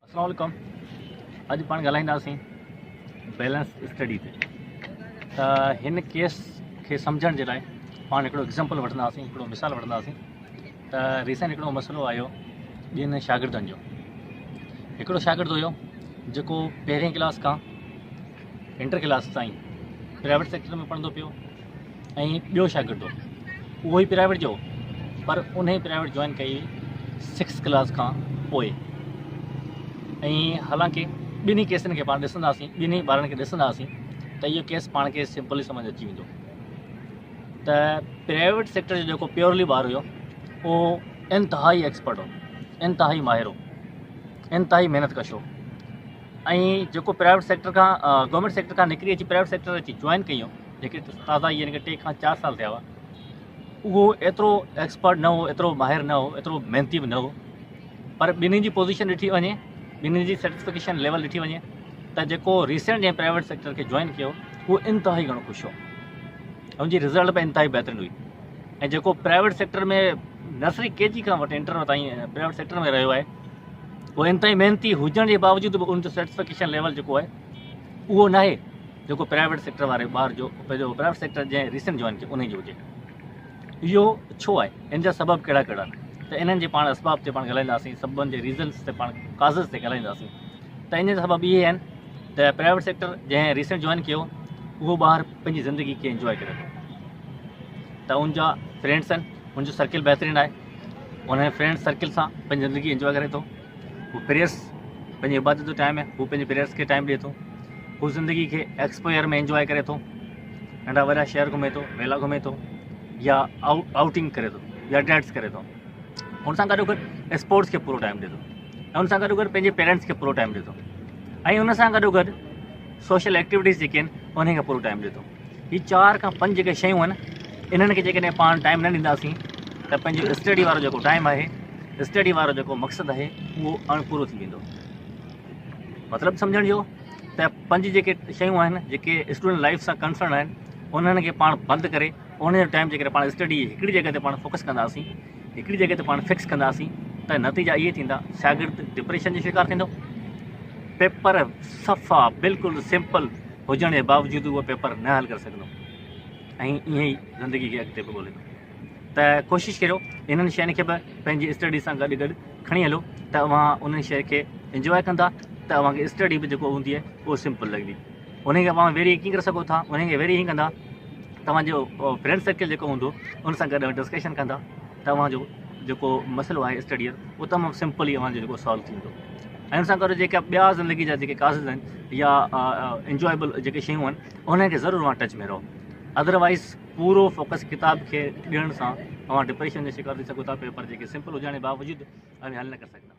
अस्सलाम वालेकुम। अॼु पाण ॻाल्हाईंदासीं बैलेंस स्टडी ते। त हिन केस खे सम्झण जे लाइ पाण हिकिड़ो एग्ज़ाम्पल वठंदासीं, हिकिड़ो मिसाल वठंदासीं। त रीसेंट हिकिड़ो मसइलो आयो ॿियनि शागिर्दनि जो। हिकिड़ो शागिर्दु हुयो जेको पहिरें क्लास खां इंटर क्लास ताईं प्राइवेट सेक्टर में पढ़ंदो पियो, ऐं ॿियो शागिर्दु उहो ई प्राइवेट जो, पर उन ई प्राइवेट जॉइन कई 6 क्लास खां पोइ। ऐं हालांकि ॿिन्ही केसनि खे पाण ॾिसंदासीं, ॿिन्ही ॿारनि खे ॾिसंदासीं त इहो केस पाण खे सिंपली सम्झ अची वेंदो त प्राइवेट सेक्टर जो जेको प्योरली ॿारु हुयो उहो इंतिहाई एक्सपर्ट हो, इंतिहाई माहिर हो, इंतिहाई महिनत कशो। ऐं जेको प्राइवेट सेक्टर खां गवर्नमेंट सेक्टर खां निकिरी अची प्राइवेट सेक्टर अची जॉइन कयूं, जेके ताज़ा यानी कि 3 खां 4 साल थिया हुआ, उहो एतिरो एक्सपर्ट न हो, एतिरो माहिर न हो, एतिरो महिनती बि न हो। पर ॿिन्ही जी पोज़ीशन ॾिठी वञे, ॿिन्ही जी सेटिस्फिकेशन लेवल ॾिठी वञे त जेको रीसेंट जंहिं प्राइवेट सेक्टर खे जॉइन कयो उहो इंतिहाई घणो ख़ुशि हो, हुनजी रिज़ल्ट बि इंतिहाई बहितरीनु हुई। ऐं जेको प्राइवेट सेक्टर में नर्सरी KG खां वठी इंटर ताईं प्राइवेट सेक्टर में रहियो आहे, उहो इंतिहाई महिनती हुजण जे बावजूदि बि उनजो सेटिस्फिकेशन लेवल जेको आहे उहो न आहे जेको प्राइवेट सेक्टर वारे ॿार जो पंहिंजो प्राइवेट सेक्टर जंहिं रीसेंट जॉइन कयो उन जो हुजे। इहो छो आहे, इन जा सबब कहिड़ा कहिड़ा आहिनि, त इन्हनि जे पाण असबाब ते पाण ॻाल्हाईंदासीं, सबबनि जे रीज़न्स ते पाण काज़ज़ ते ॻाल्हाईंदासीं। त इन जा सबब इहे आहिनि त प्राइवेट सेक्टर जंहिं रीसेंट जॉइन कयो उहो ॿारु पंहिंजी ज़िंदगी खे इंजॉय करे थो, त उनजा फ्रेंड्स आहिनि, उनजो सर्किल बहितरीनु आहे, उन फ्रेंड सर्किल सां पंहिंजी ज़िंदगी इंजॉय करे थो। हू प्रेयर्स, पंहिंजी इबादत जो टाइम आहे, हू पंहिंजे प्रेयर्स खे टाइम ॾिए थो। हू ज़िंदगी खे एक्सपोयर में इंजॉय करे थो, नंढा वॾा शहर घुमे थो, मेला घुमे थो, या आउटिंग करे थो, या डेट्स करे थो। हुन सां गॾो गॾु स्पोर्ट्स खे पूरो टाइम ॾिए थो, ऐं हुन सां गॾो गॾु पंहिंजे पेरेंट्स खे पूरो टाइम ॾिए थो, ऐं हुन सां गॾो गॾु सोशल एक्टिविटीज़ जेके आहिनि उन खे पूरो टाइम ॾिए थो। हीअ 4 खां 5 जेके शयूं आहिनि, इन्हनि खे जेकॾहिं पाण टाइम न ॾींदासीं त पंहिंजो स्टडी वारो जेको टाइम आहे, स्टडी वारो जेको मक़सदु आहे उहो अणपूरो थी वेंदो। मतिलबु सम्झण जो त 5 जेके शयूं आहिनि जेके स्टूडेंट लाइफ सां कंसर्न आहिनि, उन्हनि खे पाण बंदि करे उन जो टाइम जेकॾहिं पाण स्टडी हिकिड़ी जॻह ते पाण फोकस कंदासीं, हिकिड़ी जॻह ते पाण फिक्स कंदासीं, त नतीजा इहे थींदा, शागिर्द डिप्रेशन जो शिकार थींदो, पेपर सफ़ा बिल्कुलु सिंपल हुजण जे बावजूदि उहो पेपर न हल करे सघंदो, ऐं ईअं ई ज़िंदगी खे अॻिते बि ॻोल्हे थो। त कोशिशि करियो इन्हनि शयुनि खे बि पंहिंजी स्टडी सां गॾु गॾु खणी हलो, त अव्हां उन शइ खे इंजॉय कंदा, त अव्हांखे स्टडी बि जेको हूंदी आहे उहो सिंपल लॻंदी। उनखे अव्हां वेरी कीअं करे सघो था, उनखे वेरी हीअं कंदा, तव्हांजो फ्रेंड सर्किल जेको हूंदो उन सां गॾु डिस्कशन कंदा, त तव्हांजो जेको मसइलो आहे स्टडीअ उहो तमामु सिंपली अव्हांजो जेको सॉल्व थींदो। ऐं हुन सां गॾु जेका ॿिया ज़िंदगी जा जेके काज़ज़ आहिनि या इंजॉयबल जेके शयूं आहिनि उनखे ज़रूरु अव्हां टच में रहो। अदरवाइज़ पूरो फोकस किताब खे ॾियण सां अव्हां डिप्रेशन जो शिकार थी सघो था, पेपर जेके सिंपल हुजण जे बावजूदि हल न करे सघंदा।